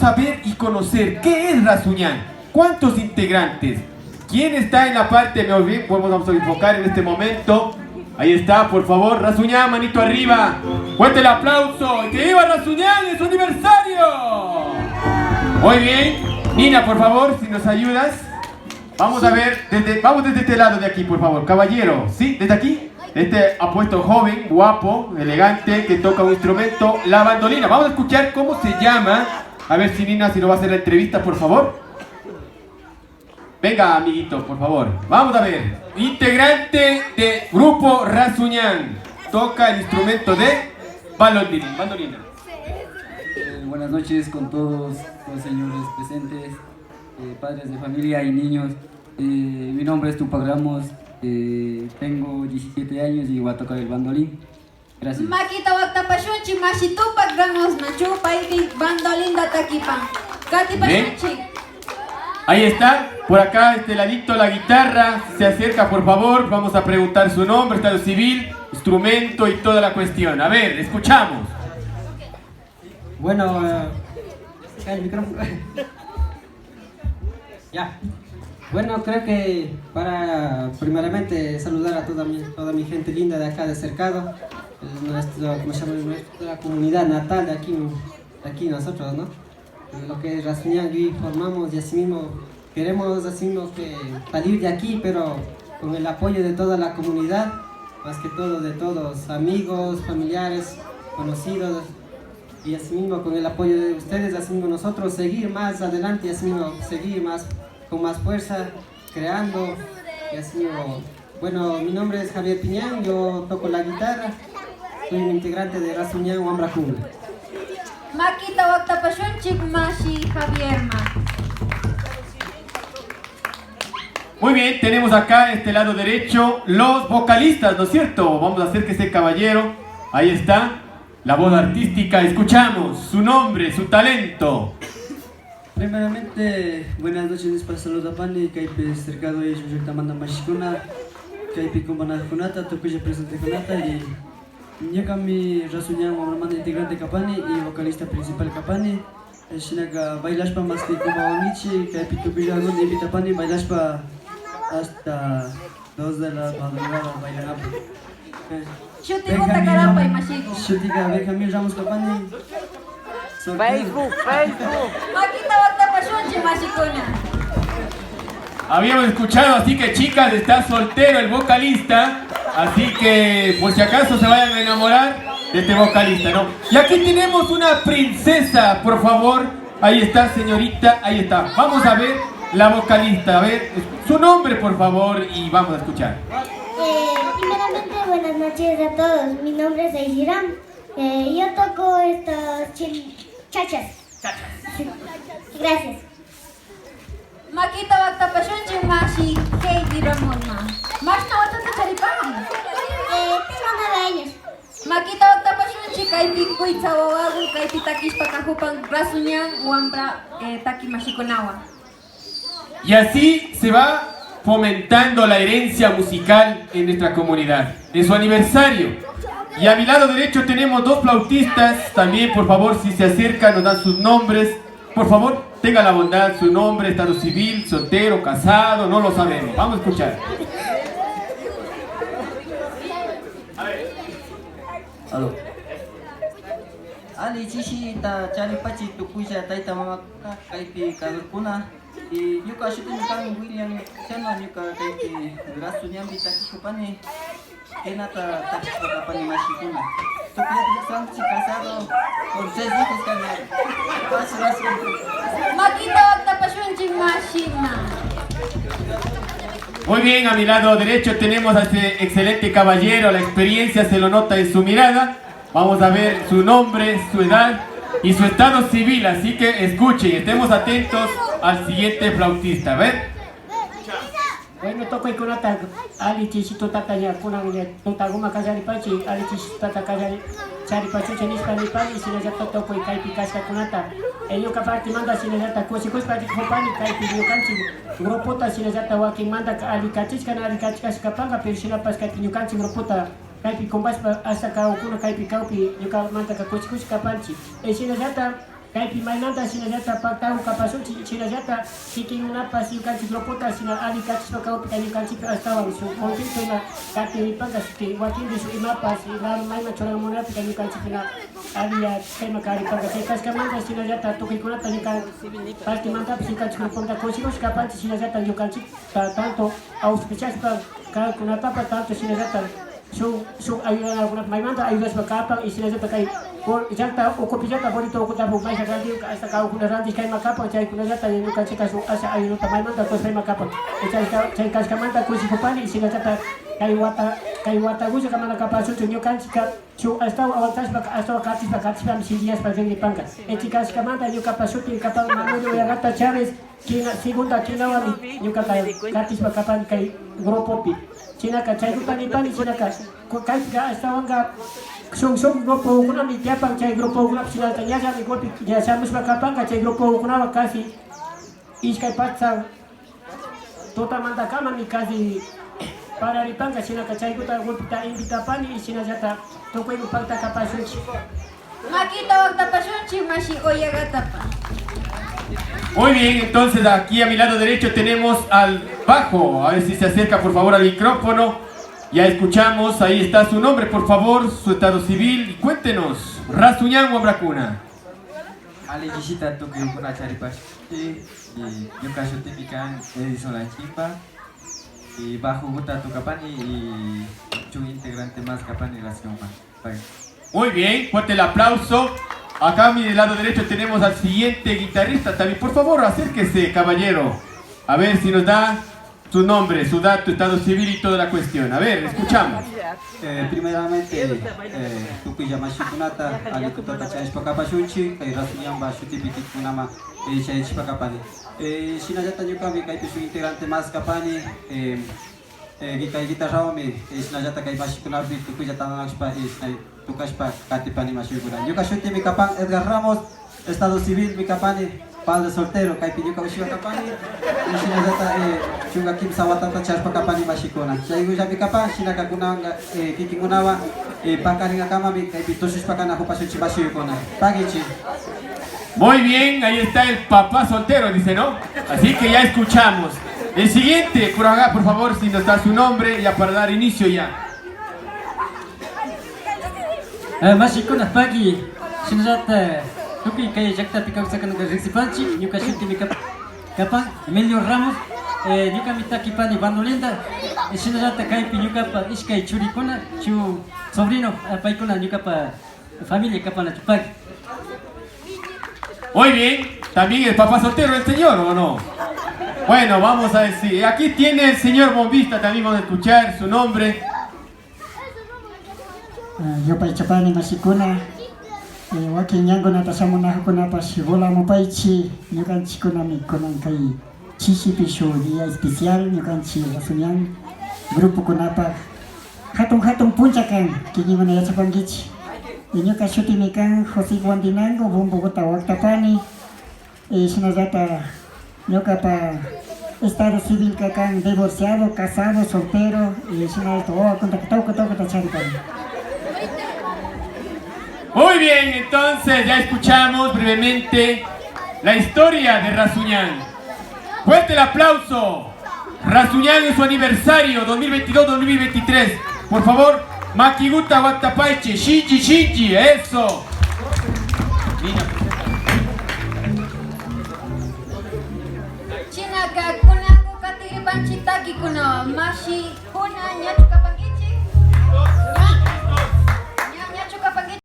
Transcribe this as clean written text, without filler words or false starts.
Saber y conocer qué es Rasuñán, cuántos integrantes, quién está en la parte, vamos a enfocar en este momento. Ahí está, por favor, Rasuñán, manito arriba. Fuerte el aplauso. ¡Que viva Rasuñán en su aniversario! Muy bien. Nina, por favor, si nos ayudas. Vamos a ver, vamos desde este lado de aquí, por favor. Caballero, ¿sí? Desde aquí. Este apuesto joven, guapo, elegante, que toca un instrumento, la bandolina. Vamos a escuchar cómo se llama. A ver si Nina, si nos va a hacer la entrevista, por favor. Venga, amiguito, por favor. Vamos a ver. Integrante de Grupo Rasuñán. Toca el instrumento de bandolina. Buenas noches con todos los señores presentes, padres de familia y niños. Mi nombre es Tupac Ramos. Tengo 17 años y voy a tocar el bandolín. Gracias. Makita wakta pashunchi mashi Tupac Ramos machupa y bandolín da taquipan. Kati pashunchi. Ahí está, por acá este ladito la guitarra, se acerca por favor, vamos a preguntar su nombre, estado civil, instrumento y toda la cuestión. A ver, escuchamos. Bueno, el micrófono. Ya. Bueno, creo que para primeramente saludar a toda mi gente linda de acá de Cercado, nuestra comunidad natal de aquí nosotros, ¿no? Lo que es Rasuñán aquí formamos y así mismo queremos así mismo que salir de aquí, pero con el apoyo de toda la comunidad, más que todo de todos, amigos, familiares, conocidos, y así mismo con el apoyo de ustedes, así mismo nosotros seguir más adelante y así mismo seguir más con más fuerza, creando, y así mismo. Bueno, mi nombre es Javier Piñán, yo toco la guitarra, soy un integrante de Rasuñán Wambra Cumbre. Makita wakta pashunchi mashi Javier ma. Muy bien, tenemos acá este lado derecho los vocalistas, ¿no es cierto? Vamos a hacer que este caballero, ahí está, la voz artística, escuchamos su nombre, su talento. Primeramente, buenas noches para saludar a Pani, Kaipe Cercado y Jujurta Manda Mashikuna, Kaipe Kumbana Kunata, Tokuya presente Kunata y Nyakami Rasuñán Wamramanda integrante Kapani y vocalista principal Kapani. Shinaga Bailashpa Masti Kumbawamichi, Kaipe Tokuya Gun invita Pani, Bailashpa hasta 2 de la madrugada bailan. Shuti bota carapa y mashigo. Shutiga Benjamín Ramos Kapani. Facebook. Makita wakta pashunchi mashikuna. Habíamos escuchado, así que chicas, está soltero el vocalista, así que por si acaso se vayan a enamorar de este vocalista, ¿no? Y aquí tenemos una princesa, por favor, ahí está señorita, ahí está. Vamos a ver la vocalista, a ver su nombre por favor y vamos a escuchar. Primeramente buenas noches a todos, mi nombre es Aishiram, yo toco estas chachas. Gracias. Makita wakta pashunchi mashi Heidi Ramos ma. Mashna wakta charipani. Tengo 9 años. Makita wakta pashunchi kaipi kuitsa wawagu kaipi takishpa kajupan Rasuñán Wambra taki mashikonawa. Y así se va fomentando la herencia musical en nuestra comunidad, en su aniversario. Y a mi lado derecho tenemos 2 flautistas, también por favor si se acercan nos dan sus nombres. Por favor, tenga la bondad, su nombre, estado civil, soltero, casado, no lo sabemos. Vamos a escuchar. Aló. Ali chishi ta chari pachi tukuya taita mama kaipi kadurkuna y yuka shutin kan William Seno yuka kaipi Rasuñán bitakishupani kenata takishpakapani mashikuna. Tukuya son casado con 6 hijos kan. Makita wakta pashunchi mashina. Muy bien, a mi lado derecho tenemos a este excelente caballero, la experiencia se lo nota en su mirada. Vamos a ver su nombre, su edad y su estado civil, así que escuchen, estemos atentos al siguiente flautista, a ver. Bueno, toco y conata ali chishito tataya kuna totaguma kajari pachi ali chishita kajari chari pachu chenis pani pani sinajata toco y kaipi kasha kunata ello kapati manda sinajata kosi pati kopani kaipi yo kanchi grupota sinajata waking manda ali kachis kana ali kachis kapanga persina pas kaipi yo kanchi grupota kaipi kombas hasta ka kuna kaipi kaupi yo ka manda ka kosi kapanchi sinajata kaypi maymanta shinallata paktawan kapashunchik shinallata kikinkunapas ñukanchik grupota shina ali kachishpa kawpika ñukanchikpi astawan shuk conflicto ima katiripanka shuti wakinpi shuk imapas mayma churanmunapika ñukanchikpina aliya chayma karipanka chay kashkamanta shinallata tukuykunata ñuka partimantapis ñukanchik gruponta conseguish kapanchik shinallata ñukanchikta tanto auspiciashpa kaykunatapas tanto shinallata shuk ayudanakuna maymanta ayudashpa kapan y shinallata kay llanta ukupillata bonito ukutapu mayja randiw hasta kawkuna randish kayma kapan chaykunallata ñukanchika shuk asha ayunuta maymanta kusayma kapan chay kashkamanta kushikupani y shinallata kay watakulla kamana kapashunchu ñukanchika shuk astawan awanchashpa astawan katishpami silliyashpa rinripanka kashkamanta ñukapa shutin kapan Manuel Uyagata Chávez segunda kinawami ñukapa katishpa kapan kay grupopi chinaka chaykutanipani chinaka kaypika astawanga son grupo kunami tiapan chay grupo kunap chinata ñallami golpi shamushpa kapanka chay grupo kunawa casi ishkay patsa tutamanta kamami casi pararipanka chinaka chaykuta golpita invitapani y chinallata tukuynupakta kapashunchik Makita waqtapashunchik mashi Uyagatapa. Muy bien, entonces aquí a mi lado derecho tenemos al bajo. A ver si se acerca por favor al micrófono. Ya escuchamos, ahí está su nombre, por favor, su estado civil. Y cuéntenos, Rasuñán Wamrakuna. Ali Gishita Tukuyukuna Charipashti y Yukashutimikan Edison La Chimpa y Bajo Guta Tukapani y Chu integrante más Kapani Ración. Muy bien, fuerte el aplauso. Acá a mi lado derecho tenemos al siguiente guitarrista también. Por favor, acérquese, caballero. A ver si nos da su nombre, su dato, estado civil y toda la cuestión. A ver, escuchamos. Primeramente, Tukuy Yamashikunata, Alikutata Chayspakapashunchi, Kay Rasuñamba Shutipiki Kunama, Chayspakapani. Shinayata Yukami, Kay Pisu integrante más Kapani, Kay Guitarraomi, Shinayata Kay Mashikunabi, Tukuy Yatanakshpa, Tukashpa, Katipani Mashikuna. Yukashuti Mikapan, Edgar Ramos, Estado Civil Mikapani, Padre Soltero, Kay Pinyuka Ushiwa Kapani, Shinayata Chunga Kim Sawatata Chayspakapani Mashikuna. Chayguya Mikapan, Shinakakunanga, Kikingunawa, Pankaringa Kamami, Kay Pitushpakana Hupashuchi Mashikuna. Pagichi. Muy bien, ahí está el papá soltero, dice, ¿no? Así que ya escuchamos. El siguiente, por acá, por favor, si nos da su nombre, ya para dar inicio ya. Mashikuna Pagi, Shinjata, Tuki Kay Jakta Pikasakan Recipanchi, Yuka Shuti Kapan, Emilio Ramos, Yuka Mitaki Pani Bandolinda, Shinjata Kaipi Yuka Ishkai Churikuna, Chu sobrino, Paikuna Yuka familia Kapana Chupag. Muy bien, también el papá soltero, el señor, ¿o no? Bueno, vamos a decir, aquí tiene el señor bombista, también vamos a escuchar su nombre. Yo Paichapani Mashikuna, Wakin Yango Natasamuna Hakuna Pashibola Mopaichi, Yukanchi Konami Konankai, Chishi Pishu, día especial, Yukanchi Rasuñán, Grupo Kunapa, Hatun Punchakan, Kinimana Yachapangichi, Yuka Shutimikan, José Guandinango, Bogotá Waqtapani, Shinazata, Yuka pa Estado Civil Kakan, divorciado, casado, soltero, y Shinazata, Contactado Charipani. Muy bien, entonces ya escuchamos brevemente la historia de Rasuñán. Fuerte el aplauso. Rasuñán en su aniversario 2022-2023. Por favor, Makiguta Waqtapaiche, Shinji, eso. Chinaka kunangu katiripanchitaki kunawa mashi kuna ñachukapankichi.